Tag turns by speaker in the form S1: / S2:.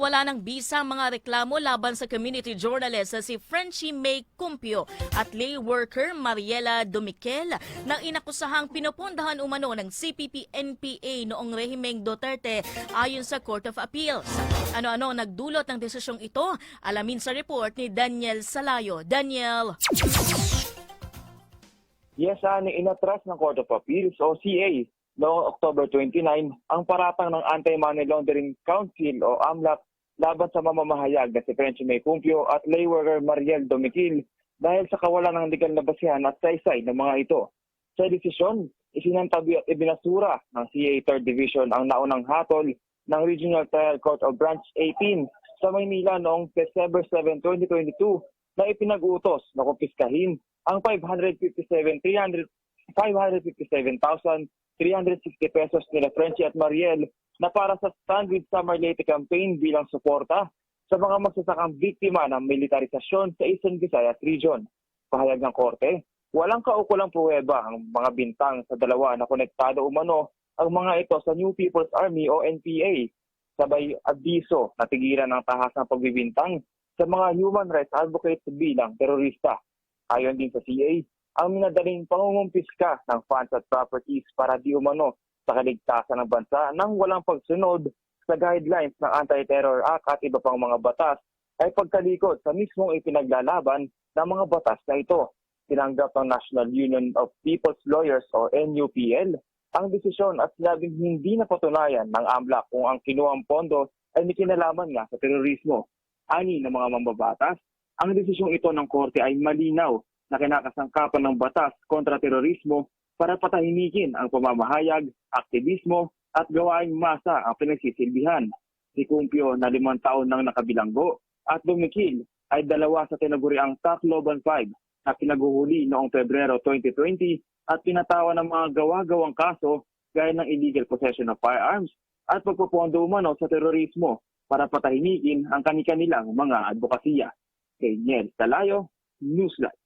S1: Wala ng bisa ang mga reklamo laban sa community journalist na si Frenchie May Cumpio at lay worker Mariela Domiquel na inakusahang pinupundahan umano ng CPP-NPA noong rehimeng Duterte ayon sa Court of Appeals. Ano-ano nagdulot ng desisyong ito? Alamin sa report ni Daniel Salayo. Daniel.
S2: Yes, inatras ng Court of Appeals o CA noong October 29 ang paratang ng Anti-Money Laundering Council o AMLAC laban sa mamamahayag na si Frenchie May Cumpio at lay worker Mariel Domiquil dahil sa kawalan ng legal na basihan at saysay ng mga ito. Sa desisyon, isinantabi at ibinasura ng CA 3rd Division ang naunang hatol ng Regional Trial Court of Branch 18 sa Maynila noong December 7, 2022 na ipinag-utos na kumpiskahin ang 557,360 pesos nila Frenchie at Mariel na para sa Stand with Summer Leyte campaign bilang suporta sa mga magsasakang biktima ng militarisasyon sa Eastern Visayas Region. Pahayag ng korte, walang kaukulang pruweba ang mga bintang sa dalawa na konektado umano ang mga ito sa New People's Army o NPA. Sabay abiso na tigilan ng tahasang pagbibintang sa mga human rights advocates bilang terorista. Ayon din sa CA, ang minadaling pangungumpiska ng funds at properties para di umano sa kaligtasan ng bansa nang walang pagsunod sa guidelines ng Anti-Terror Act at iba pang mga batas ay pagkalikod sa mismong ipinaglalaban ng mga batas na ito. Tinanggap ng National Union of People's Lawyers o NUPL ang desisyon at sinabing hindi napatunayan ng AMLAC kung ang kinuhang pondo ay may kinalaman nga sa terorismo. Ani ng mga mambabatas, ang desisyong ito ng korte ay malinaw na kinakasangkapan ng batas kontra terorismo para patahimikin ang pamamahayag, aktivismo at gawaing masa ang pinagsisilbihan. Si Cumpio na 5 taon nang nakabilanggo at Domiquil ay 2 sa tinaguriang Tacloban 5 na pinaguhuli noong Pebrero 2020 at pinatawan ng mga gawa-gawang kaso gaya ng illegal possession of firearms at pagpupondo umano sa terorismo para patahimikin ang kanilang mga advokasya. Daniel Salayo, Newsline.